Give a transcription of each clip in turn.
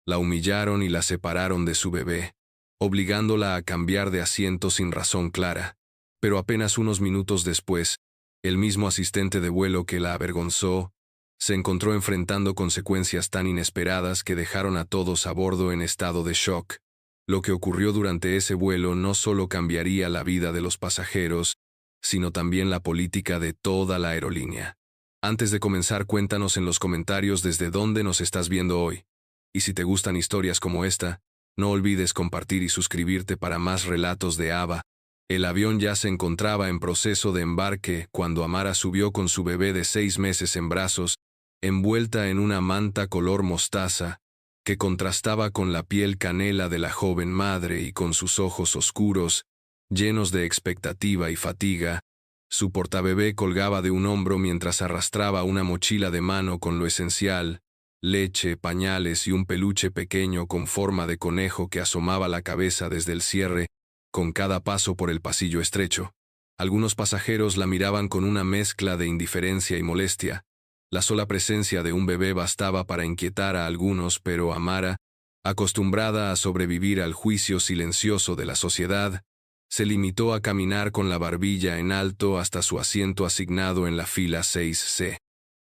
La humillaron y la separaron de su bebé, obligándola a cambiar de asiento sin razón clara. Pero apenas unos minutos después, el mismo asistente de vuelo que la avergonzó, se encontró enfrentando consecuencias tan inesperadas que dejaron a todos a bordo en estado de shock. Lo que ocurrió durante ese vuelo no solo cambiaría la vida de los pasajeros, sino también la política de toda la aerolínea. Antes de comenzar, cuéntanos en los comentarios desde dónde nos estás viendo hoy. Y si te gustan historias como esta, no olvides compartir y suscribirte para más relatos de Ava. El avión ya se encontraba en proceso de embarque cuando Amara subió con su bebé de 6 meses en brazos, envuelta en una manta color mostaza, que contrastaba con la piel canela de la joven madre y con sus ojos oscuros, llenos de expectativa y fatiga. Su portabebé colgaba de un hombro mientras arrastraba una mochila de mano con lo esencial, leche, pañales y un peluche pequeño con forma de conejo que asomaba la cabeza desde el cierre, con cada paso por el pasillo estrecho. Algunos pasajeros la miraban con una mezcla de indiferencia y molestia. La sola presencia de un bebé bastaba para inquietar a algunos, pero Amara, acostumbrada a sobrevivir al juicio silencioso de la sociedad, se limitó a caminar con la barbilla en alto hasta su asiento asignado en la fila 6C.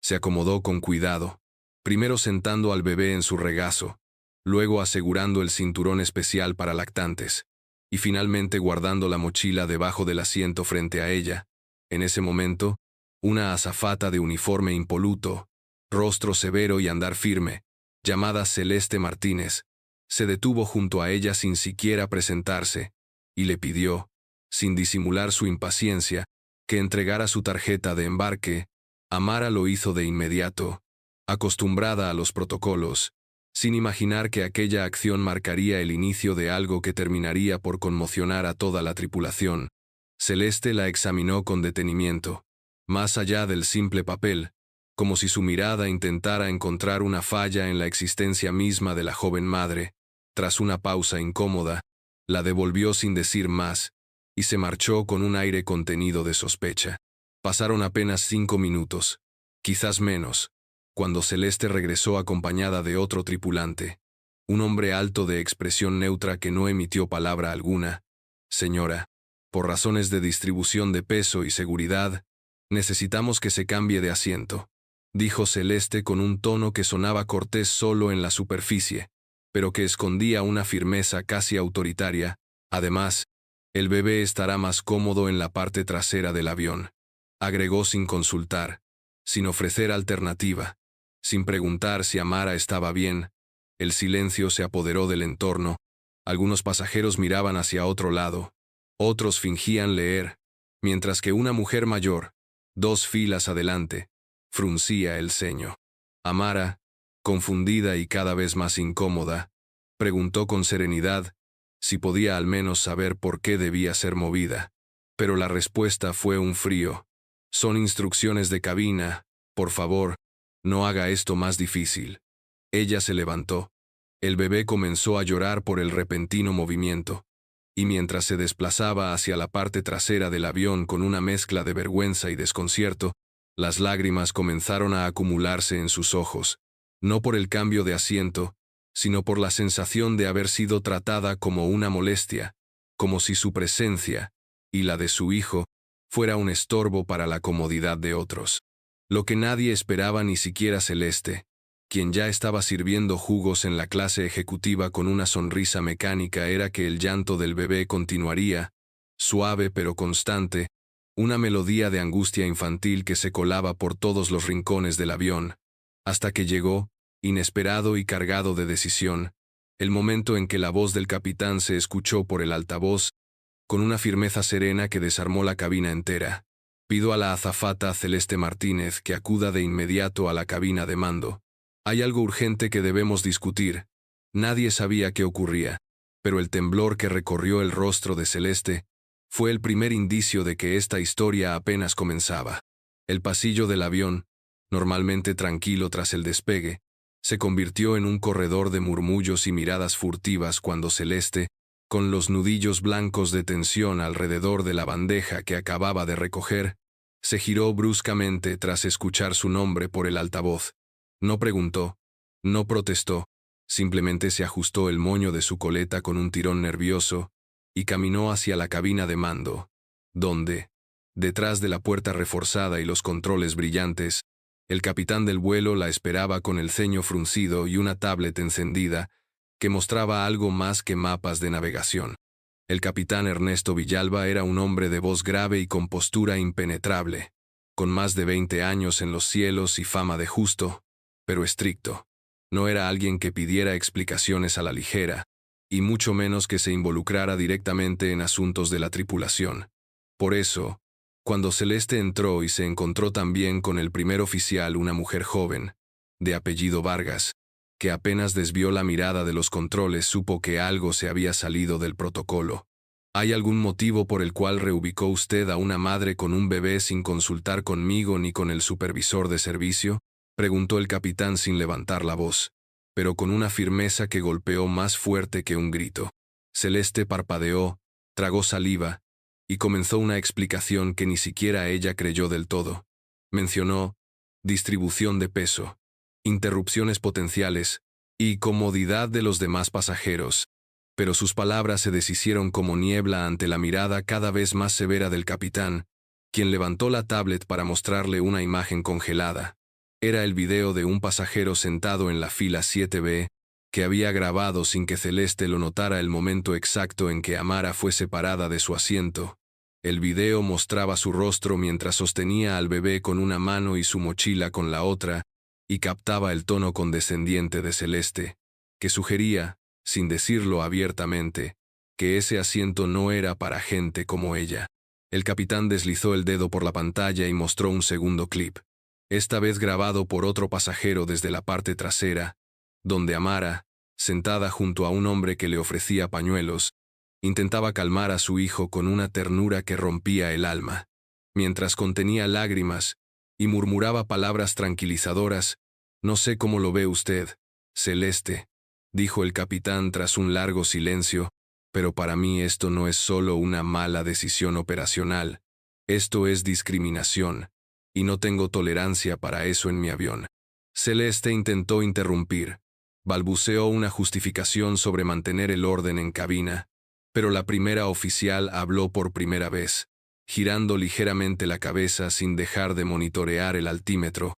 Se acomodó con cuidado, primero sentando al bebé en su regazo, luego asegurando el cinturón especial para lactantes, y finalmente guardando la mochila debajo del asiento frente a ella. En ese momento, una azafata de uniforme impoluto, rostro severo y andar firme, llamada Celeste Martínez, se detuvo junto a ella sin siquiera presentarse, y le pidió, sin disimular su impaciencia, que entregara su tarjeta de embarque. Amara lo hizo de inmediato, acostumbrada a los protocolos, sin imaginar que aquella acción marcaría el inicio de algo que terminaría por conmocionar a toda la tripulación. Celeste la examinó con detenimiento, más allá del simple papel, como si su mirada intentara encontrar una falla en la existencia misma de la joven madre. Tras una pausa incómoda, la devolvió sin decir más, y se marchó con un aire contenido de sospecha. Pasaron apenas 5 minutos, quizás menos, cuando Celeste regresó acompañada de otro tripulante, un hombre alto de expresión neutra que no emitió palabra alguna. Señora, por razones de distribución de peso y seguridad, necesitamos que se cambie de asiento, dijo Celeste con un tono que sonaba cortés solo en la superficie, pero que escondía una firmeza casi autoritaria. Además, el bebé estará más cómodo en la parte trasera del avión, agregó sin consultar, sin ofrecer alternativa, sin preguntar si Amara estaba bien. El silencio se apoderó del entorno. Algunos pasajeros miraban hacia otro lado, otros fingían leer, mientras que una mujer mayor, 2 filas adelante, fruncía el ceño. Amara, confundida y cada vez más incómoda, preguntó con serenidad si podía al menos saber por qué debía ser movida. Pero la respuesta fue un frío. Son instrucciones de cabina, por favor, no haga esto más difícil. Ella se levantó. El bebé comenzó a llorar por el repentino movimiento, y mientras se desplazaba hacia la parte trasera del avión con una mezcla de vergüenza y desconcierto, las lágrimas comenzaron a acumularse en sus ojos, no por el cambio de asiento, sino por la sensación de haber sido tratada como una molestia, como si su presencia, y la de su hijo, fuera un estorbo para la comodidad de otros. Lo que nadie esperaba, ni siquiera Celeste, quien ya estaba sirviendo jugos en la clase ejecutiva con una sonrisa mecánica, era que el llanto del bebé continuaría, suave pero constante, una melodía de angustia infantil que se colaba por todos los rincones del avión, hasta que llegó, inesperado y cargado de decisión, el momento en que la voz del capitán se escuchó por el altavoz, con una firmeza serena que desarmó la cabina entera. Pido a la azafata Celeste Martínez que acuda de inmediato a la cabina de mando. Hay algo urgente que debemos discutir. Nadie sabía qué ocurría, pero el temblor que recorrió el rostro de Celeste fue el primer indicio de que esta historia apenas comenzaba. El pasillo del avión, normalmente tranquilo tras el despegue, se convirtió en un corredor de murmullos y miradas furtivas cuando Celeste, con los nudillos blancos de tensión alrededor de la bandeja que acababa de recoger, se giró bruscamente tras escuchar su nombre por el altavoz. No preguntó, no protestó, Simplemente se ajustó el moño de su coleta con un tirón nervioso y caminó hacia la cabina de mando, donde, detrás de la puerta reforzada y los controles brillantes, el capitán del vuelo la esperaba con el ceño fruncido y una tablet encendida que mostraba algo más que mapas de navegación. El capitán Ernesto Villalba era un hombre de voz grave y con postura impenetrable, con más de 20 años en los cielos y fama de justo, pero estricto. No era alguien que pidiera explicaciones a la ligera, y mucho menos que se involucrara directamente en asuntos de la tripulación. Por eso, cuando Celeste entró y se encontró también con el primer oficial, una mujer joven, de apellido Vargas, que apenas desvió la mirada de los controles, supo que algo se había salido del protocolo. ¿Hay algún motivo por el cual reubicó usted a una madre con un bebé sin consultar conmigo ni con el supervisor de servicio?, preguntó el capitán sin levantar la voz, pero con una firmeza que golpeó más fuerte que un grito. Celeste parpadeó, tragó saliva, y comenzó una explicación que ni siquiera ella creyó del todo. Mencionó distribución de peso, interrupciones potenciales y comodidad de los demás pasajeros, pero sus palabras se deshicieron como niebla ante la mirada cada vez más severa del capitán, quien levantó la tablet para mostrarle una imagen congelada. Era el video de un pasajero sentado en la fila 7B, que había grabado sin que Celeste lo notara el momento exacto en que Amara fue separada de su asiento. El video mostraba su rostro mientras sostenía al bebé con una mano y su mochila con la otra, y captaba el tono condescendiente de Celeste, que sugería, sin decirlo abiertamente, que ese asiento no era para gente como ella. El capitán deslizó el dedo por la pantalla y mostró un segundo clip, esta vez grabado por otro pasajero desde la parte trasera, donde Amara, sentada junto a un hombre que le ofrecía pañuelos, intentaba calmar a su hijo con una ternura que rompía el alma, mientras contenía lágrimas y murmuraba palabras tranquilizadoras. «No sé cómo lo ve usted, Celeste», dijo el capitán tras un largo silencio, «pero para mí esto no es solo una mala decisión operacional, esto es discriminación, y no tengo tolerancia para eso en mi avión». Celeste intentó interrumpir, balbuceó una justificación sobre mantener el orden en cabina, pero la primera oficial habló por primera vez, girando ligeramente la cabeza sin dejar de monitorear el altímetro.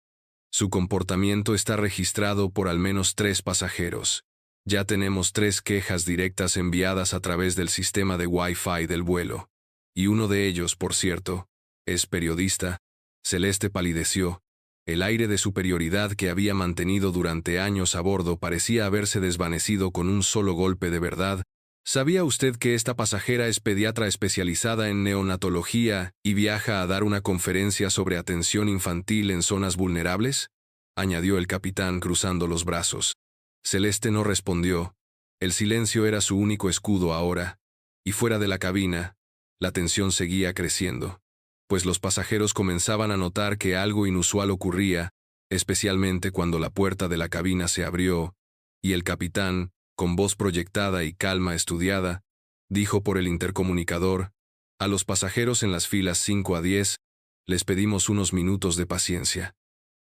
«Su comportamiento está registrado por al menos 3 pasajeros. Ya tenemos 3 quejas directas enviadas a través del sistema de Wi-Fi del vuelo. Y uno de ellos, por cierto, es periodista». Celeste palideció. El aire de superioridad que había mantenido durante años a bordo parecía haberse desvanecido con un solo golpe de verdad. «¿Sabía usted que esta pasajera es pediatra especializada en neonatología y viaja a dar una conferencia sobre atención infantil en zonas vulnerables?», añadió el capitán cruzando los brazos. Celeste no respondió. El silencio era su único escudo ahora, y fuera de la cabina, la tensión seguía creciendo, pues los pasajeros comenzaban a notar que algo inusual ocurría, especialmente cuando la puerta de la cabina se abrió, y el capitán, con voz proyectada y calma estudiada, dijo por el intercomunicador: «A los pasajeros en las filas 5 a 10, les pedimos unos minutos de paciencia.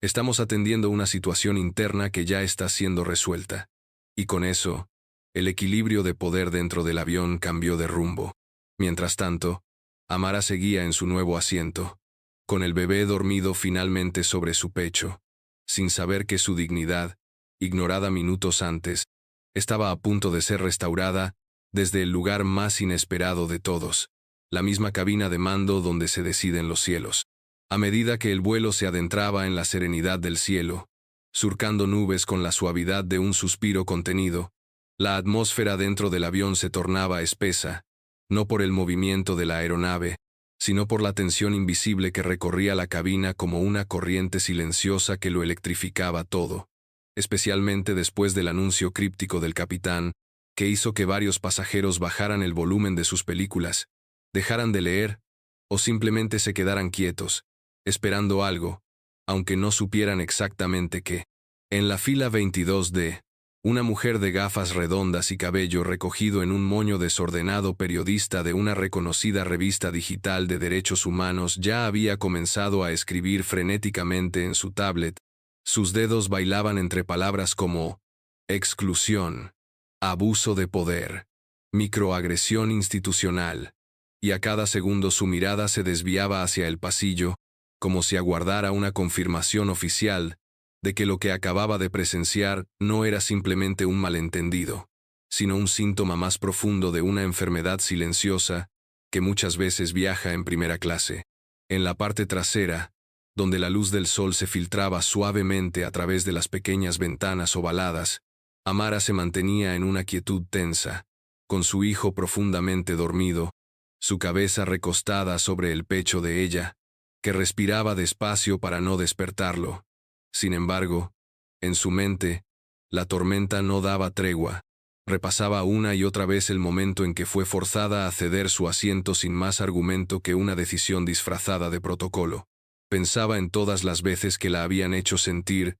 Estamos atendiendo una situación interna que ya está siendo resuelta». Y con eso, el equilibrio de poder dentro del avión cambió de rumbo. Mientras tanto, Amara seguía en su nuevo asiento, con el bebé dormido finalmente sobre su pecho, sin saber que su dignidad, ignorada minutos antes, estaba a punto de ser restaurada desde el lugar más inesperado de todos, la misma cabina de mando donde se deciden los cielos. A medida que el vuelo se adentraba en la serenidad del cielo, surcando nubes con la suavidad de un suspiro contenido, la atmósfera dentro del avión se tornaba espesa, no por el movimiento de la aeronave, sino por la tensión invisible que recorría la cabina como una corriente silenciosa que lo electrificaba todo, especialmente después del anuncio críptico del capitán, que hizo que varios pasajeros bajaran el volumen de sus películas, dejaran de leer, o simplemente se quedaran quietos, esperando algo, aunque no supieran exactamente qué. En la fila 22D, una mujer de gafas redondas y cabello recogido en un moño desordenado, periodista de una reconocida revista digital de derechos humanos, ya había comenzado a escribir frenéticamente en su tablet. Sus dedos bailaban entre palabras como exclusión, abuso de poder, microagresión institucional, y a cada segundo su mirada se desviaba hacia el pasillo, como si aguardara una confirmación oficial de que lo que acababa de presenciar no era simplemente un malentendido, sino un síntoma más profundo de una enfermedad silenciosa que muchas veces viaja en primera clase. En la parte trasera, donde la luz del sol se filtraba suavemente a través de las pequeñas ventanas ovaladas, Amara se mantenía en una quietud tensa, con su hijo profundamente dormido, su cabeza recostada sobre el pecho de ella, que respiraba despacio para no despertarlo. Sin embargo, en su mente, la tormenta no daba tregua. Repasaba una y otra vez el momento en que fue forzada a ceder su asiento sin más argumento que una decisión disfrazada de protocolo. Pensaba en todas las veces que la habían hecho sentir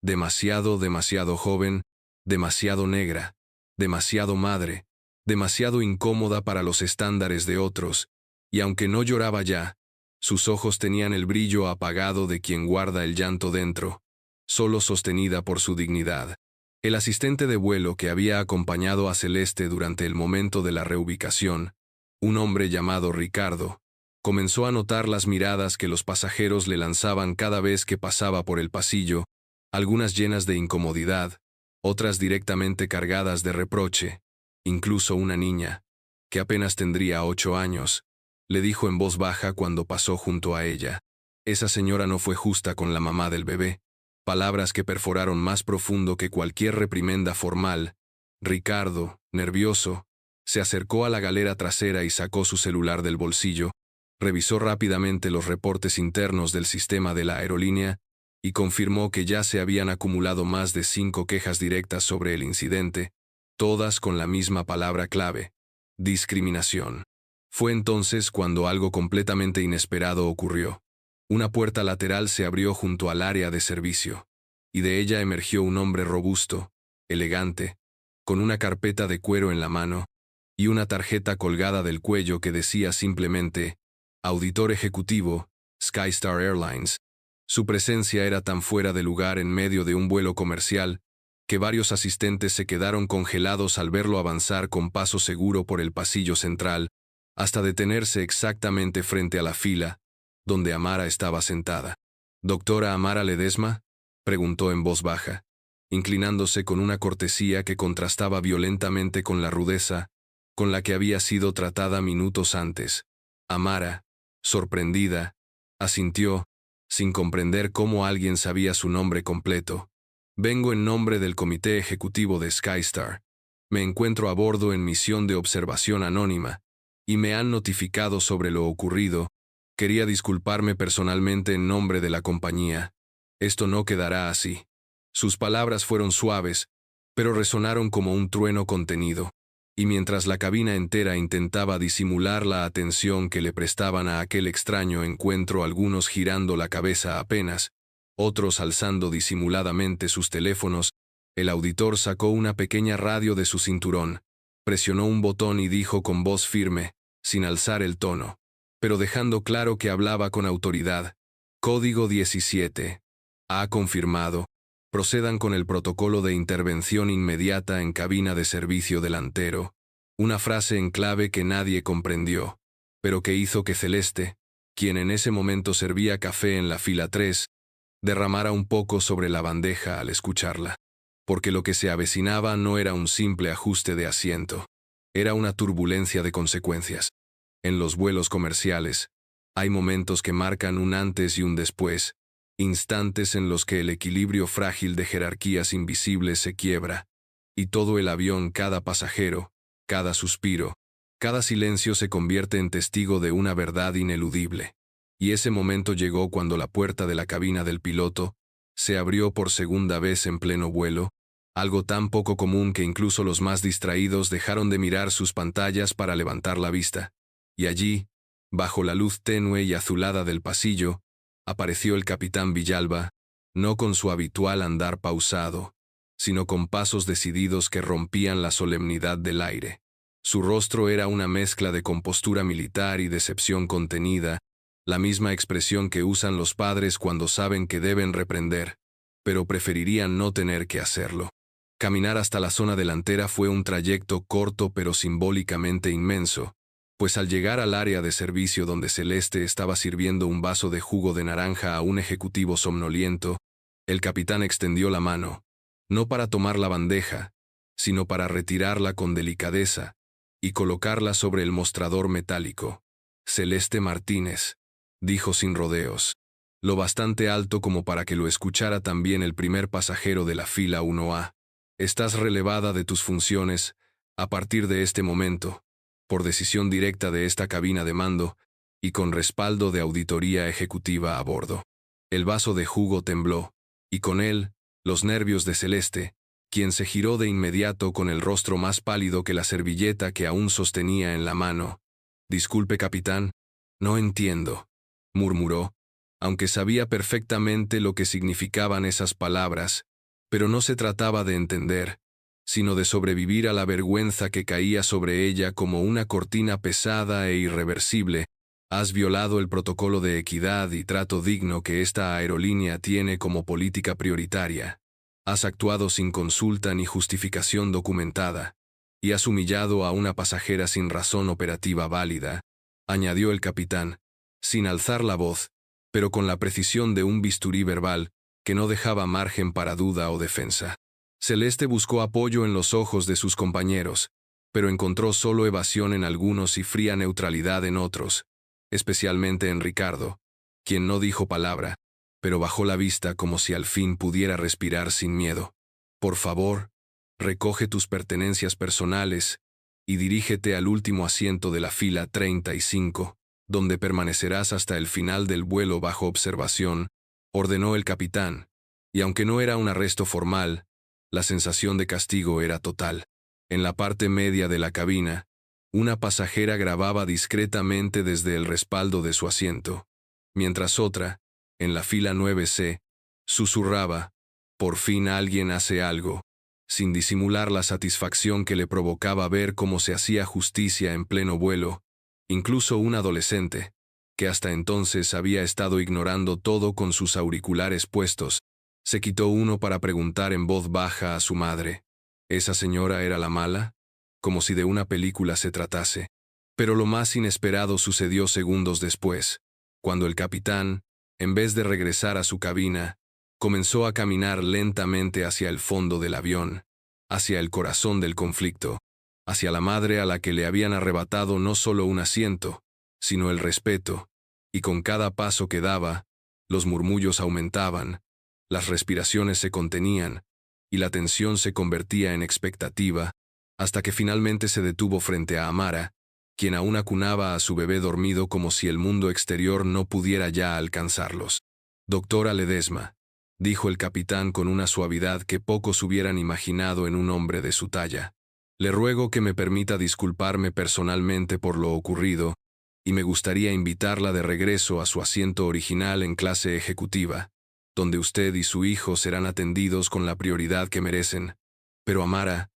demasiado joven, demasiado negra, demasiado madre, demasiado incómoda para los estándares de otros, y aunque no lloraba ya, sus ojos tenían el brillo apagado de quien guarda el llanto dentro, solo sostenida por su dignidad. El asistente de vuelo que había acompañado a Celeste durante el momento de la reubicación, un hombre llamado Ricardo, comenzó a notar las miradas que los pasajeros le lanzaban cada vez que pasaba por el pasillo, algunas llenas de incomodidad, otras directamente cargadas de reproche. Incluso una niña, que apenas tendría 8 años, le dijo en voz baja cuando pasó junto a ella: «Esa señora no fue justa con la mamá del bebé», palabras que perforaron más profundo que cualquier reprimenda formal. Ricardo, nervioso, se acercó a la galera trasera y sacó su celular del bolsillo, revisó rápidamente los reportes internos del sistema de la aerolínea y confirmó que ya se habían acumulado más de 5 quejas directas sobre el incidente, todas con la misma palabra clave: discriminación. Fue entonces cuando algo completamente inesperado ocurrió. Una puerta lateral se abrió junto al área de servicio, y de ella emergió un hombre robusto, elegante, con una carpeta de cuero en la mano y una tarjeta colgada del cuello que decía simplemente: auditor ejecutivo, Skystar Airlines. Su presencia era tan fuera de lugar en medio de un vuelo comercial que varios asistentes se quedaron congelados al verlo avanzar con paso seguro por el pasillo central, hasta detenerse exactamente frente a la fila, donde Amara estaba sentada. «¿Doctora Amara Ledesma?», preguntó en voz baja, inclinándose con una cortesía que contrastaba violentamente con la rudeza con la que había sido tratada minutos antes. Amara, sorprendida, asintió, sin comprender cómo alguien sabía su nombre completo. «Vengo en nombre del comité ejecutivo de Skystar. Me encuentro a bordo en misión de observación anónima, y me han notificado sobre lo ocurrido. Quería disculparme personalmente en nombre de la compañía. Esto no quedará así». Sus palabras fueron suaves, pero resonaron como un trueno contenido, y mientras la cabina entera intentaba disimular la atención que le prestaban a aquel extraño encuentro, algunos girando la cabeza apenas, otros alzando disimuladamente sus teléfonos, el auditor sacó una pequeña radio de su cinturón, presionó un botón y dijo con voz firme, sin alzar el tono, pero dejando claro que hablaba con autoridad: «Código 17. Ha confirmado. Procedan con el protocolo de intervención inmediata en cabina de servicio delantero». Una frase en clave que nadie comprendió, pero que hizo que Celeste, quien en ese momento servía café en la fila 3, derramara un poco sobre la bandeja al escucharla. Porque lo que se avecinaba no era un simple ajuste de asiento. Era una turbulencia de consecuencias. En los vuelos comerciales, hay momentos que marcan un antes y un después, instantes en los que el equilibrio frágil de jerarquías invisibles se quiebra, y todo el avión, cada pasajero, cada suspiro, cada silencio se convierte en testigo de una verdad ineludible. Y ese momento llegó cuando la puerta de la cabina del piloto se abrió por segunda vez en pleno vuelo, algo tan poco común que incluso los más distraídos dejaron de mirar sus pantallas para levantar la vista. Y allí, bajo la luz tenue y azulada del pasillo, apareció el capitán Villalba, no con su habitual andar pausado, sino con pasos decididos que rompían la solemnidad del aire. Su rostro era una mezcla de compostura militar y decepción contenida, la misma expresión que usan los padres cuando saben que deben reprender, pero preferirían no tener que hacerlo. Caminar hasta la zona delantera fue un trayecto corto pero simbólicamente inmenso, pues al llegar al área de servicio donde Celeste estaba sirviendo un vaso de jugo de naranja a un ejecutivo somnoliento, el capitán extendió la mano, no para tomar la bandeja, sino para retirarla con delicadeza y colocarla sobre el mostrador metálico. Celeste Martínez, dijo sin rodeos, lo bastante alto como para que lo escuchara también el primer pasajero de la fila 1A. Estás relevada de tus funciones a partir de este momento, por decisión directa de esta cabina de mando y con respaldo de auditoría ejecutiva a bordo. El vaso de jugo tembló, y con él, los nervios de Celeste, quien se giró de inmediato con el rostro más pálido que la servilleta que aún sostenía en la mano. Disculpe, capitán, no entiendo, murmuró, aunque sabía perfectamente lo que significaban esas palabras, pero no se trataba de entender, sino de sobrevivir a la vergüenza que caía sobre ella como una cortina pesada e irreversible. Has violado el protocolo de equidad y trato digno que esta aerolínea tiene como política prioritaria. Has actuado sin consulta ni justificación documentada, y has humillado a una pasajera sin razón operativa válida, añadió el capitán, sin alzar la voz, pero con la precisión de un bisturí verbal que no dejaba margen para duda o defensa. Celeste buscó apoyo en los ojos de sus compañeros, pero encontró solo evasión en algunos y fría neutralidad en otros, especialmente en Ricardo, quien no dijo palabra, pero bajó la vista como si al fin pudiera respirar sin miedo. Por favor, recoge tus pertenencias personales y dirígete al último asiento de la fila 35, donde permanecerás hasta el final del vuelo bajo observación, ordenó el capitán, y aunque no era un arresto formal, la sensación de castigo era total. En la parte media de la cabina, una pasajera grababa discretamente desde el respaldo de su asiento, mientras otra, en la fila 9C, susurraba, «Por fin alguien hace algo», sin disimular la satisfacción que le provocaba ver cómo se hacía justicia en pleno vuelo. Incluso un adolescente, que hasta entonces había estado ignorando todo con sus auriculares puestos, se quitó uno para preguntar en voz baja a su madre, ¿esa señora era la mala? Como si de una película se tratase. Pero lo más inesperado sucedió segundos después, cuando el capitán, en vez de regresar a su cabina, comenzó a caminar lentamente hacia el fondo del avión, hacia el corazón del conflicto, hacia la madre a la que le habían arrebatado no solo un asiento, sino el respeto, y con cada paso que daba, los murmullos aumentaban, las respiraciones se contenían, y la tensión se convertía en expectativa, hasta que finalmente se detuvo frente a Amara, quien aún acunaba a su bebé dormido como si el mundo exterior no pudiera ya alcanzarlos. «Doctora Ledesma», dijo el capitán con una suavidad que pocos hubieran imaginado en un hombre de su talla, «le ruego que me permita disculparme personalmente por lo ocurrido, y me gustaría invitarla de regreso a su asiento original en clase ejecutiva, donde usted y su hijo serán atendidos con la prioridad que merecen». Pero Amara,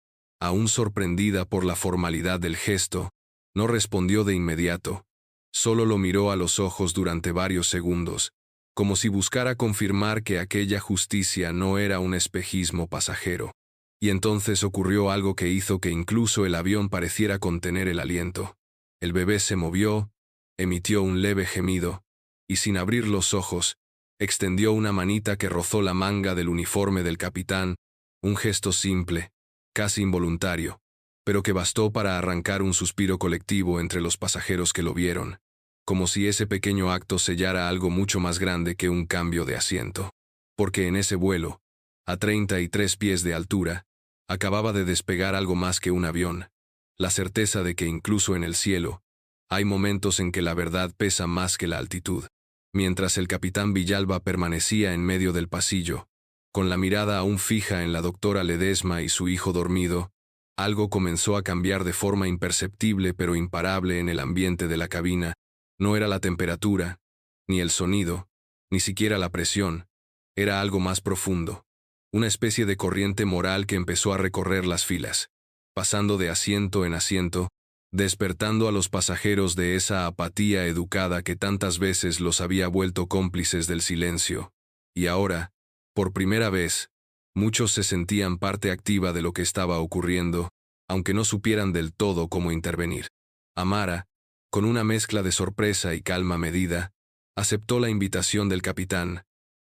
aún sorprendida por la formalidad del gesto, no respondió de inmediato. Solo lo miró a los ojos durante varios segundos, como si buscara confirmar que aquella justicia no era un espejismo pasajero. Y entonces ocurrió algo que hizo que incluso el avión pareciera contener el aliento. El bebé se movió, emitió un leve gemido, y sin abrir los ojos, extendió una manita que rozó la manga del uniforme del capitán, un gesto simple, casi involuntario, pero que bastó para arrancar un suspiro colectivo entre los pasajeros que lo vieron, como si ese pequeño acto sellara algo mucho más grande que un cambio de asiento. Porque en ese vuelo, a 33 pies de altura, acababa de despegar algo más que un avión, la certeza de que incluso en el cielo, hay momentos en que la verdad pesa más que la altitud. Mientras el capitán Villalba permanecía en medio del pasillo, con la mirada aún fija en la doctora Ledesma y su hijo dormido, algo comenzó a cambiar de forma imperceptible pero imparable en el ambiente de la cabina. No era la temperatura, ni el sonido, ni siquiera la presión, era algo más profundo, una especie de corriente moral que empezó a recorrer las filas, pasando de asiento en asiento, despertando a los pasajeros de esa apatía educada que tantas veces los había vuelto cómplices del silencio. Y ahora, por primera vez, Muchos se sentían parte activa de lo que estaba ocurriendo, aunque no supieran del todo cómo intervenir. Amara, con una mezcla de sorpresa y calma medida, aceptó la invitación del capitán,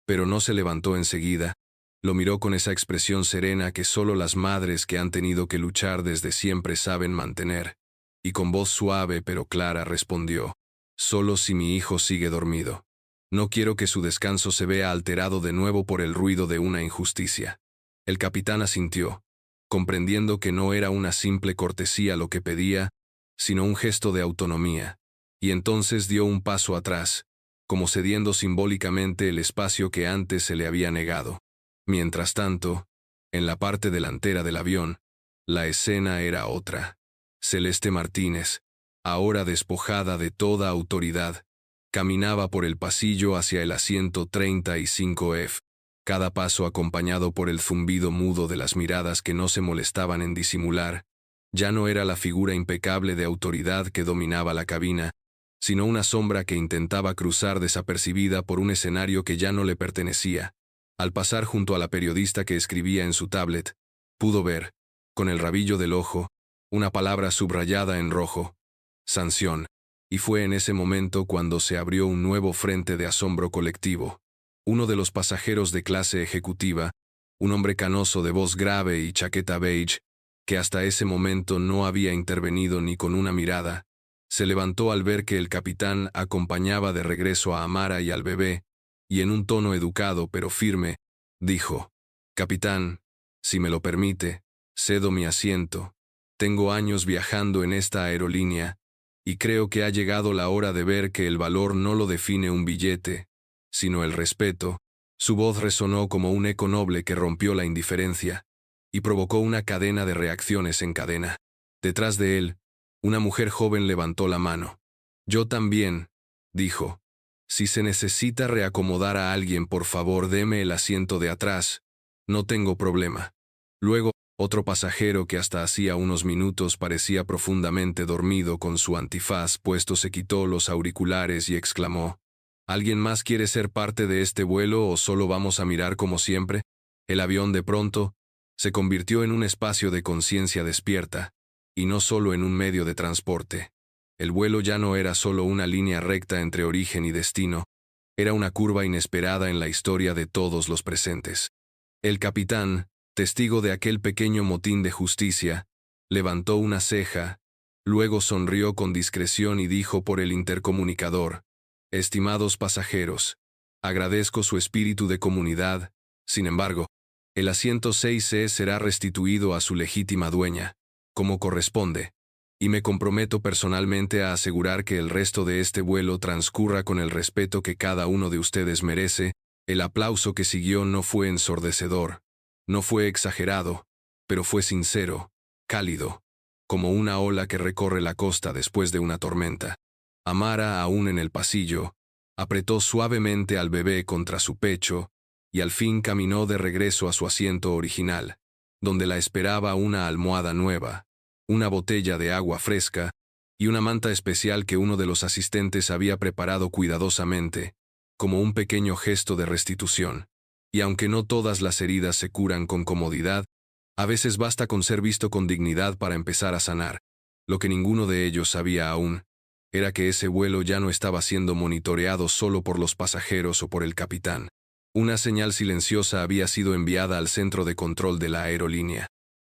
pero no se levantó enseguida. Lo miró con esa expresión serena que solo las madres que han tenido que luchar desde siempre saben mantener, y con voz suave pero clara respondió: «Solo si mi hijo sigue dormido. No quiero que su descanso se vea alterado de nuevo por el ruido de una injusticia». El capitán asintió, comprendiendo que no era una simple cortesía lo que pedía, sino un gesto de autonomía, y entonces dio un paso atrás, como cediendo simbólicamente el espacio que antes se le había negado. Mientras tanto, en la parte delantera del avión, la escena era otra. Celeste Martínez, ahora despojada de toda autoridad, caminaba por el pasillo hacia el asiento 35F, cada paso acompañado por el zumbido mudo de las miradas que no se molestaban en disimular. Ya no era la figura impecable de autoridad que dominaba la cabina, sino una sombra que intentaba cruzar desapercibida por un escenario que ya no le pertenecía. Al pasar junto a la periodista que escribía en su tablet, pudo ver, con el rabillo del ojo, una palabra subrayada en rojo: sanción. Y fue en ese momento cuando se abrió un nuevo frente de asombro colectivo. Uno de los pasajeros de clase ejecutiva, un hombre canoso de voz grave y chaqueta beige, que hasta ese momento no había intervenido ni con una mirada, se levantó al ver que el capitán acompañaba de regreso a Amara y al bebé, y en un tono educado pero firme, dijo: «Capitán, si me lo permite, cedo mi asiento. Tengo años viajando en esta aerolínea, y creo que ha llegado la hora de ver que el valor no lo define un billete, sino el respeto». Su voz resonó como un eco noble que rompió la indiferencia, y provocó una cadena de reacciones en cadena. Detrás de él, una mujer joven levantó la mano. «Yo también», dijo. «Si se necesita reacomodar a alguien, por favor deme el asiento de atrás. No tengo problema». Luego, otro pasajero que hasta hacía unos minutos parecía profundamente dormido con su antifaz puesto se quitó los auriculares y exclamó: «¿Alguien más quiere ser parte de este vuelo o solo vamos a mirar como siempre?». El avión de pronto se convirtió en un espacio de conciencia despierta, y no solo en un medio de transporte. El vuelo ya no era solo una línea recta entre origen y destino, era una curva inesperada en la historia de todos los presentes. El capitán, testigo de aquel pequeño motín de justicia, levantó una ceja, luego sonrió con discreción y dijo por el intercomunicador: «Estimados pasajeros, agradezco su espíritu de comunidad, sin embargo, el asiento 6C será restituido a su legítima dueña, como corresponde, y me comprometo personalmente a asegurar que el resto de este vuelo transcurra con el respeto que cada uno de ustedes merece». El aplauso que siguió no fue ensordecedor, no fue exagerado, pero fue sincero, cálido, como una ola que recorre la costa después de una tormenta. Amara, aún en el pasillo, apretó suavemente al bebé contra su pecho, y al fin caminó de regreso a su asiento original, donde la esperaba una almohada nueva, una botella de agua fresca y una manta especial que uno de los asistentes había preparado cuidadosamente, como un pequeño gesto de restitución. Y aunque no todas las heridas se curan con comodidad, a veces basta con ser visto con dignidad para empezar a sanar. Lo que ninguno de ellos sabía aún era que ese vuelo ya no estaba siendo monitoreado solo por los pasajeros o por el capitán. Una señal silenciosa había sido enviada al centro de control de la aerolínea,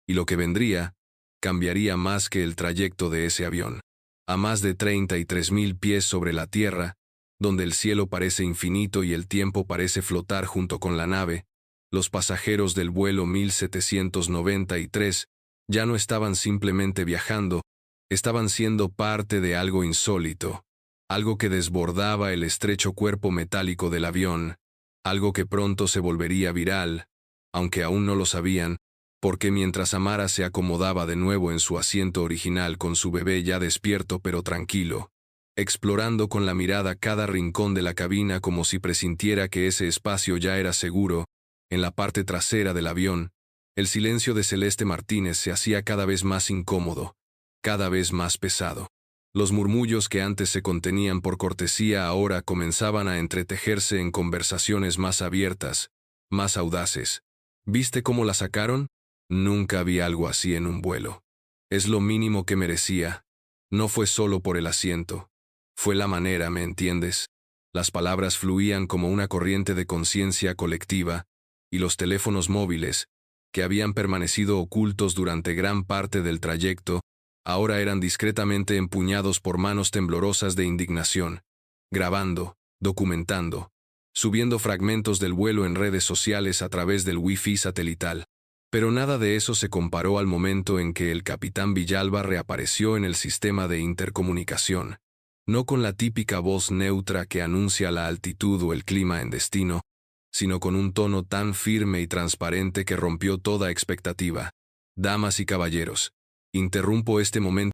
y lo que vendría cambiaría más que el trayecto de ese avión. A más de 33.000 pies sobre la tierra, donde el cielo parece infinito y el tiempo parece flotar junto con la nave, los pasajeros del vuelo 1793 ya no estaban simplemente viajando, estaban siendo parte de algo insólito, algo que desbordaba el estrecho cuerpo metálico del avión, algo que pronto se volvería viral, aunque aún no lo sabían, porque mientras Amara se acomodaba de nuevo en su asiento original con su bebé ya despierto pero tranquilo, explorando con la mirada cada rincón de la cabina como si presintiera que ese espacio ya era seguro, en la parte trasera del avión, el silencio de Celeste Martínez se hacía cada vez más incómodo, cada vez más pesado. Los murmullos que antes se contenían por cortesía ahora comenzaban a entretejerse en conversaciones más abiertas, más audaces, ¿Viste cómo la sacaron? Nunca vi algo así en un vuelo. Es lo mínimo que merecía. No fue solo por el asiento. Fue la manera, ¿me entiendes? Las palabras fluían como una corriente de conciencia colectiva, y los teléfonos móviles, que habían permanecido ocultos durante gran parte del trayecto, ahora eran discretamente empuñados por manos temblorosas de indignación, grabando, documentando, subiendo fragmentos del vuelo en redes sociales a través del Wi-Fi satelital. Pero nada de eso se comparó al momento en que el capitán Villalba reapareció en el sistema de intercomunicación, no con la típica voz neutra que anuncia la altitud o el clima en destino, sino con un tono tan firme y transparente que rompió toda expectativa. Damas y caballeros, interrumpo este momento